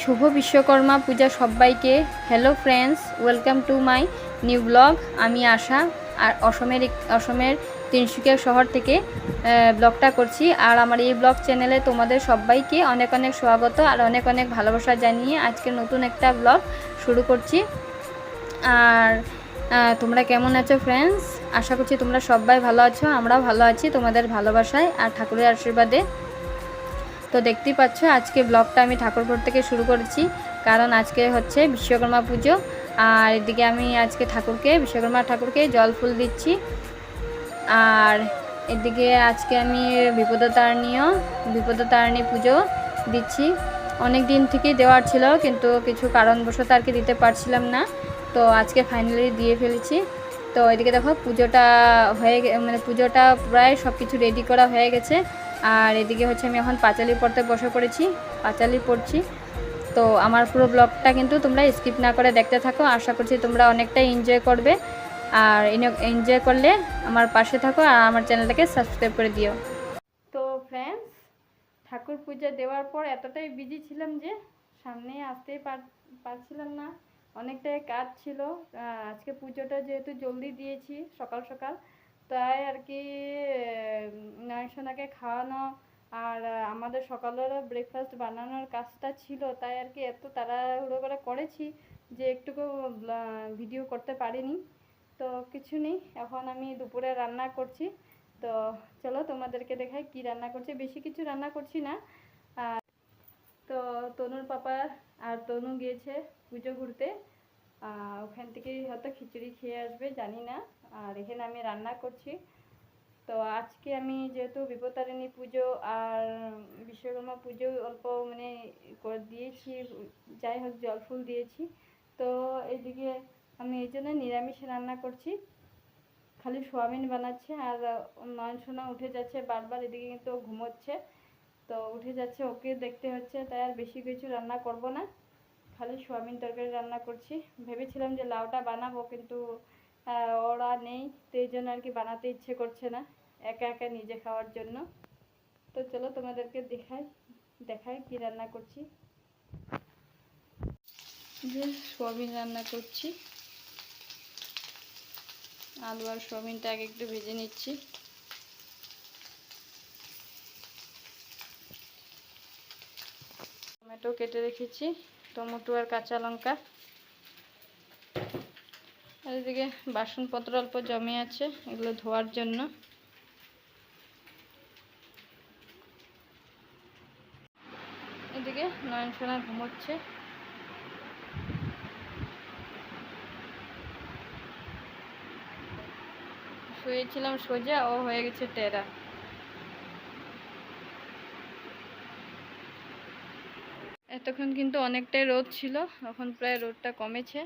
শুভ বিশ্বকর্মা পূজা সবাইকে। Hello friends, welcome to my new blog. আমি আশা আর অসমের তিনসুকিয়া শহর থেকে ব্লগটা করছি। আর আমার এই ব্লগ চ্যানেলে তোমাদের সবাইকে অনেক অনেক স্বাগত আর অনেক অনেক ভালোবাসা জানিয়ে আজকে নতুন একটা ব্লগ শুরু করছি। আর তোমরা কেমন আছো ফ্রেন্ডস? আশা করছি তোমরা সবাই ভালো আছো, আমরাও ভালো আছি তোমাদের ভালোবাসায় আর ঠাকুরের আশীর্বাদে। তো দেখতেই পাচ্ছ আজকে ব্লগটা আমি ঠাকুরপুর থেকে শুরু করেছি, কারণ আজকে হচ্ছে বিশ্বকর্মা পুজো। আর এদিকে আমি আজকে বিশ্বকর্মা ঠাকুরকে জল ফুল দিচ্ছি। আর এদিকে আজকে আমি বিপদতারিণী পুজো দিচ্ছি। অনেক দিন থেকেই দেওয়ার ছিল, কিন্তু কিছু কারণবশত আর কি দিতে পারছিলাম না। তো আজকে ফাইনালি দিয়ে ফেলেছি। তো এদিকে দেখো পুজোটা প্রায় সব কিছু রেডি করা হয়ে গেছে। আর এদিকে হচ্ছে আমি এখন পাঁচালি পড়তে বসে পড়েছি, পাঁচালি পড়ছি। তো আমার পুরো ব্লগটা কিন্তু তোমরা স্কিপ না করে দেখতে থাকো। আশা করছি তোমরা অনেকটাই এনজয় করবে। আর এনজয় করলে আমার পাশে থাকো আর আমার চ্যানেলটাকে সাবস্ক্রাইব করে দিও। তো ফ্রেন্ডস, ঠাকুর পূজা দেওয়ার পর এতটাই বিজি ছিলাম যে সামনে আসতেই পারছিলাম না, অনেকটাই কাজ ছিল। আজকে পুজোটা যেহেতু জলদি দিয়েছি সকাল সকাল, তাই আর কি নয়নসোনাকে খাওয়ানো আর আমাদের সকালের ব্রেকফাস্ট বানানোর কাজটা ছিল, তাই আর কি এত তাড়াহুড়ো করে করেছি যে একটুকু ভিডিও করতে পারিনি। তো কিছু নেই, এখন আমি দুপুরে রান্না করছি। তো চলো তোমাদেরকে দেখাই কি রান্না করছি। বেশি কিছু রান্না করছি না। তো তনুর পাপা আর তনু গিয়েছে পুজো ঘুরতে, ওখান থেকেই হয়তো খিচুড়ি খেয়ে আসবে, জানি না। আর এখানে আমি রান্না করছি। তো আজকে আমি যেহেতু বিপত্তারিণী পুজো আর বিশ্বকর্মা পুজো অল্প করে দিয়েছি, যাই হোক জল ফুল দিয়েছি। তো এইদিকে আমি এই জন্য নিরামিষ রান্না করছি, খালি সোয়াবিন বানাচ্ছে। আর নয়নসোনা উঠে যাচ্ছে বারবার, এদিকে কিন্তু ঘুমোচ্ছে, তো উঠে যাচ্ছে, ওকে দেখতে হচ্ছে। তাই আর বেশি কিছু রান্না করব না, খালি সোয়াবিন তরকারি রান্না করছি। ভেবেছিলাম যে লাউটা বানাবো, কিন্তু ওরা নেই, তো এই জন্য আর কি বানাতে ইচ্ছে করছে না একা একা নিজে খাওয়ার জন্য। তো চলো তোমাদেরকে দেখাই কি রান্না করছি। যে সোয়াবিন রান্না করছি, আলু আর সোয়াবিনটা আগে একটু ভেজে নিচ্ছি। টমেটো কেটে রেখেছি, টমেটো আর কাঁচা লঙ্কা। আর এদিকে বাসনপত্র অল্প জমে আছে, এগুলো ধোয়ার জন্য। এদিকে নয়নসোনা ঘুমোচ্ছে। শুয়েছিলাম সোজা, ও হয়ে গেছে টেরা। এতক্ষণ কিন্তু অনেকটাই রোদ ছিল, এখন প্রায় রোদটা কমেছে,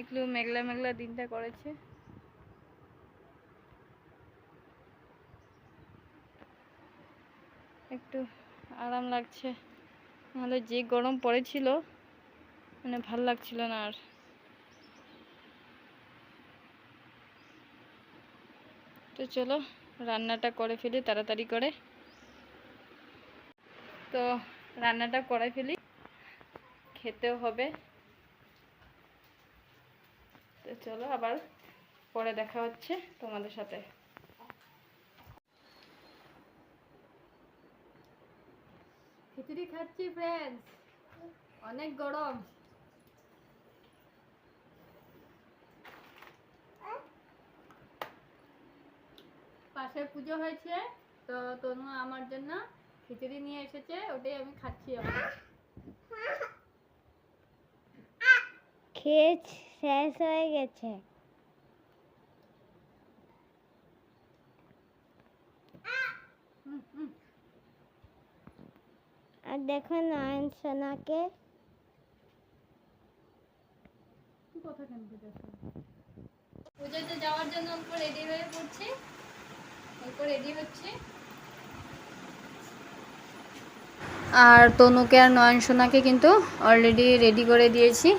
একটু মেঘলা মেঘলা দিনটা করেছে। একটু আরাম লাগছে, নাহলে যে গরম পড়েছিল ভাল লাগছিল না আর। তো চলো রান্নাটা করে ফেলি তাড়াতাড়ি করে। তো রান্নাটা করে ফেলি, খেতেও হবে। তো চলো আবার পরে দেখা হচ্ছে তোমাদের সাথে। খিচুড়ি খাচ্ছি ফ্রেন্ডস, অনেক গরম। পাশে পুজো হয়েছে, তো তনু আমার জন্য খিচুড়ি নিয়ে এসেছে, ওটাই আমি খাচ্ছি। খেয়ে শেষ হয়ে গেছে। আর দেখো নয়নসোনাকে পুজোতে যাওয়ার জন্য অল্প রেডি হয়ে পড়ছি, অল্প রেডি হচ্ছে। আর তনুকে আর নয়নসোনাকে কিন্তু অলরেডি রেডি করে দিয়েছি,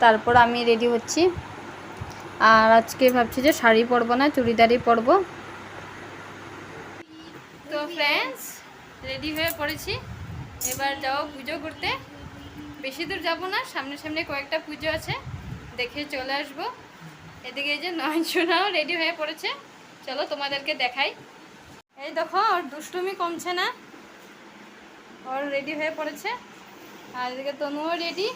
তারপর আমি রেডি হচ্ছি। আর আজকে ভাবছি যে শাড়ি পরবো না, চুড়িদারই পরবো। তো ফ্রেন্ডস, রেডি হয়ে পড়েছি, এবার যাও পুজো করতে। বেশি দূর যাব না, সামনে সামনে কয়েকটা পুজো আছে, দেখে চলে আসব। এদিকে এই যে নয়নসোনাও রেডি হয়ে পড়েছে, চলো তোমাদেরকে দেখাই। এই দেখো ওর দুষ্টুমি কমছে না, ওর রেডি হয়ে পড়েছে। আর এদিকে তনুও রেডি।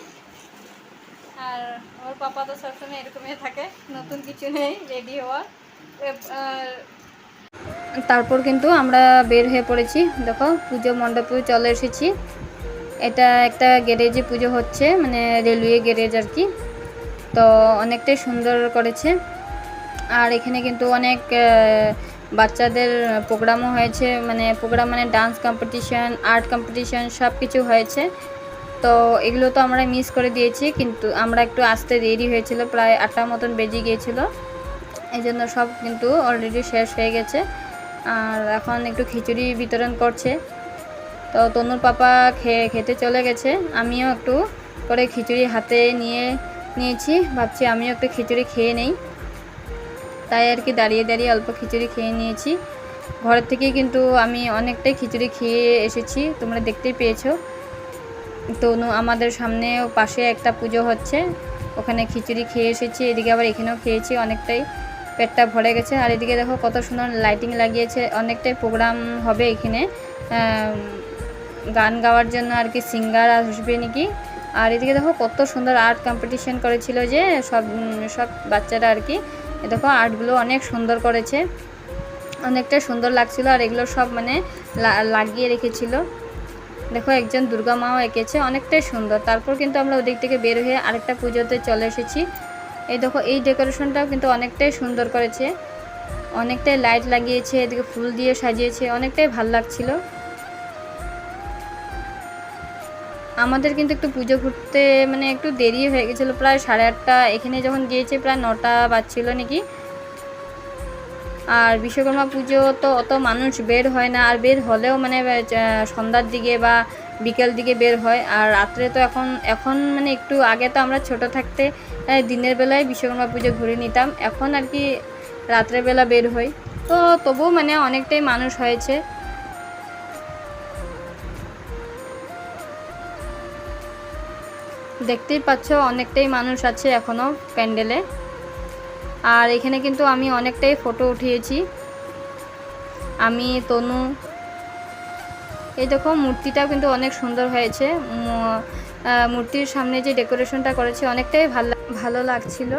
আর ওর পাপা তো সবসময় এরকমই থাকে, নতুন কিছু নেই রেডি হওয়ার। তারপর কিন্তু আমরা বের হয়ে পড়েছি। দেখো পুজো মণ্ডপে চলে এসেছি। এটা একটা গ্যারেজে পুজো হচ্ছে, মানে রেলওয়ে গ্যারেজ আর কি। তো অনেকটাই সুন্দর করেছে। আর এখানে কিন্তু অনেক বাচ্চাদের প্রোগ্রামও হয়েছে, মানে প্রোগ্রাম মানে ডান্স কম্পিটিশান, আর্ট কম্পিটিশান সব কিছু হয়েছে। তো এগুলো তো আমরা মিস করে দিয়েছি, কিন্তু আমরা একটু আসতে দেরি হয়েছিল, প্রায় 8টার মতন বেজে গিয়েছিল। এই জন্য সব কিন্তু অলরেডি শেষ হয়ে গেছে। আর এখন একটু খিচুড়ি বিতরণ করছে। তো তনুর পাপা খেতে চলে গেছে, আমিও একটু করে খিচুড়ি হাতে নিয়েছি, ভাবছি আমিও একটু খিচুড়ি খেয়ে নেই। তাই আর কি দাঁড়িয়ে দাঁড়িয়ে অল্প খিচুড়ি খেয়ে নিয়েছি। ঘরের থেকেই কিন্তু আমি অনেকটাই খিচুড়ি খেয়ে এসেছি, তোমরা দেখতেই পেয়েছো। তনু আমাদের সামনেও পাশে একটা পুজো হচ্ছে, ওখানে খিচুড়ি খেয়ে এসেছি। এদিকে আবার এখানেও খেয়েছি, অনেকটাই পেটটা ভরে গেছে। আর এদিকে দেখো কত সুন্দর লাইটিং লাগিয়েছে, অনেকটাই প্রোগ্রাম হবে এখানে, গান গাওয়ার জন্য আর কি, সিঙ্গার আসবে নাকি। আর এদিকে দেখো কত সুন্দর আর্ট কম্পিটিশন করেছিল যে সব বাচ্চারা আর কি। দেখো আর্টগুলো অনেক সুন্দর করেছে, অনেকটা সুন্দর লাগছিল। আর এগুলো সব মানে লাগিয়ে রেখেছিল। দেখো একজন দুর্গা মাও এঁকেছে, অনেকটাই সুন্দর। তারপর কিন্তু আমরা ওদিক থেকে বের হয়ে আরেকটা পুজোতে চলে এসেছি। এই দেখো এই ডেকোরেশনটাও কিন্তু অনেকটাই সুন্দর করেছে, অনেকটাই লাইট লাগিয়েছে, এদিকে ফুল দিয়ে সাজিয়েছে, অনেকটাই ভাল লাগছিল। আমাদের কিন্তু একটু পুজো ঘুরতে মানে একটু দেরি হয়ে গেছিলো, প্রায় 8:30। এখানে যখন গিয়েছে প্রায় 9টা বাজছিল নাকি। আর বিশ্বকর্মা পুজো তো অত মানুষ বের হয় না, আর বের হলেও মানে সন্ধ্যার দিকে বা বিকেল দিকে বের হয়। আর রাত্রে তো এখন মানে একটু আগে তো আমরা ছোট থাকতে দিনের বেলায় বিশ্বকর্মা পুজো ঘুরে নিতাম, এখন আর কি রাত্রেবেলা বের হই। তো তবুও মানে অনেকটাই মানুষ হয়েছে। দেখতেই পাচ্ছ অনেকটাই মানুষ আছে এখনও প্যান্ডেলে। আর এখানে কিন্তু আমি অনেকটাই ফটো উঠিয়েছি, আমি তনু। এই দেখো মূর্তিটাও কিন্তু অনেক সুন্দর হয়েছে, মূর্তির সামনে যে ডেকোরেশনটা করেছে অনেকটাই ভালো লাগছিল।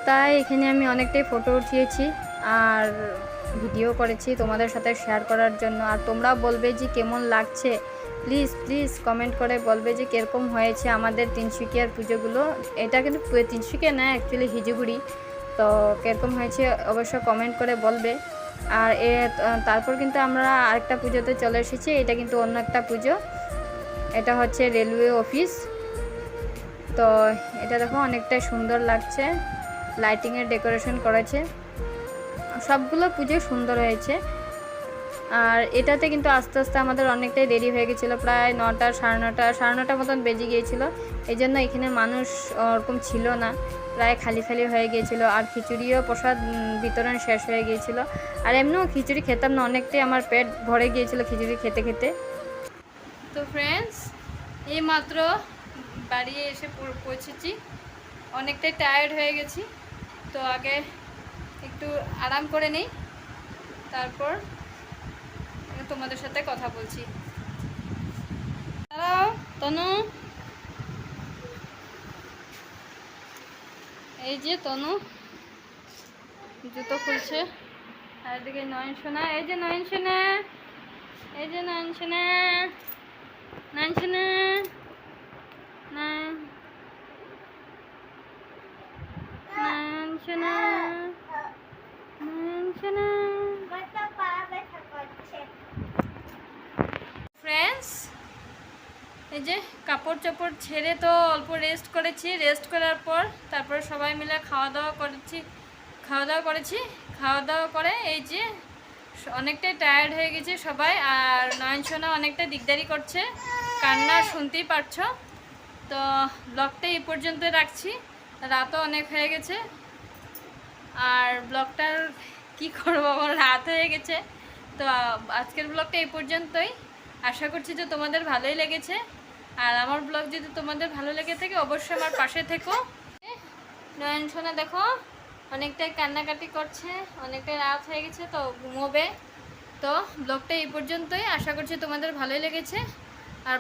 তাই এখানে আমি অনেকটাই ফটো উঠিয়েছি আর ভিডিও করেছি তোমাদের সাথে শেয়ার করার জন্য। আর তোমরা বলবে যে কেমন লাগছে, প্লিজ প্লিজ কমেন্ট করে বলবে যে কীরকম হয়েছে আমাদের তিনসুকিয়ার পুজোগুলো। এটা কিন্তু তিনসুকিয়া না, অ্যাকচুয়ালি হিজুগুড়ি। তো কীরকম হয়েছে অবশ্য কমেন্ট করে বলবে। আর তারপর কিন্তু আমরা আরেকটা পুজোতে চলে এসেছি, এটা কিন্তু অন্য একটা পুজো, এটা হচ্ছে রেলওয়ে অফিস। তো এটা দেখো অনেকটাই সুন্দর লাগছে, লাইটিংয়ের ডেকোরেশন করেছে, সবগুলো পুজো সুন্দর হয়েছে। আর এটাতে কিন্তু আস্তে আস্তে আমাদের অনেকটাই দেরি হয়ে গেছিলো, প্রায় 9টা, সাড়ে নটা মতন বেজে গিয়েছিল। এই জন্য এখানে মানুষ ওরকম ছিল না, প্রায় খালি খালি হয়ে গিয়েছিল। আর খিচুড়িও প্রসাদ বিতরণ শেষ হয়ে গিয়েছিল। আর এমনিও খিচুড়ি খেতাম না, অনেকটাই আমার পেট ভরে গিয়েছিল খিচুড়ি খেতে খেতে। তো ফ্রেন্ডস, এই মাত্র বাড়ি এসে পৌঁছেছি, অনেকটাই টায়ার্ড হয়ে গেছি। তো আগে একটু আরাম করে নিই, তারপর তোমাদের সাথে কথা বলছি। দাঁড়াও তনু, এই যে তনু জুতো খুলছে। আর এদিকে নয়নসোনা, এই যে নয়নসোনা, এই যে নয়নসোনা, নয়নসোনা, নয়নসোনা, নয়নসোনা। ফ্রেন্ডস, এই যে কাপড় চোপড় ছেড়ে তো অল্প রেস্ট করেছি, রেস্ট করার পর তারপর সবাই মিলে খাওয়া দাওয়া করে এই যে অনেকটাই টায়ার্ড হয়ে গেছে সবাই। আর নয়নসোনা অনেকটা দিকদারি করছে, কান্না শুনতেই পারছো। তো ব্লগটা এই পর্যন্ত রাখছি, রাতও অনেক হয়ে গেছে। আর ব্লগটার কি করবো, আমার রাত হয়ে গেছে। তো আজকের ব্লগটা এই পর্যন্তই, আশা করছি যে তোমাদের ভালোই লেগেছে। আর আমার ব্লগ যদি তোমাদের ভালো লেগে থাকে অবশ্যই আমার পাশে থেকো। নয়ন সোনা দেখো অনেকটাই কান্নাকাটি করছে, অনেকটাই রাত হয়ে গেছে তো ঘুমোবে। তো ব্লগটা এই পর্যন্তই, আশা করছি তোমাদের ভালোই লেগেছে। আর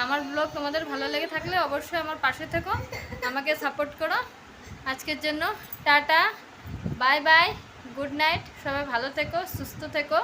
আমার ব্লগ তোমাদের ভালো লেগে থাকলে অবশ্যই আমার পাশে থেকো, আমাকে সাপোর্ট করো। আজকের জন্য tata, bye bye, good night, সবাই ভালো থেকো, সুস্থ থেকো।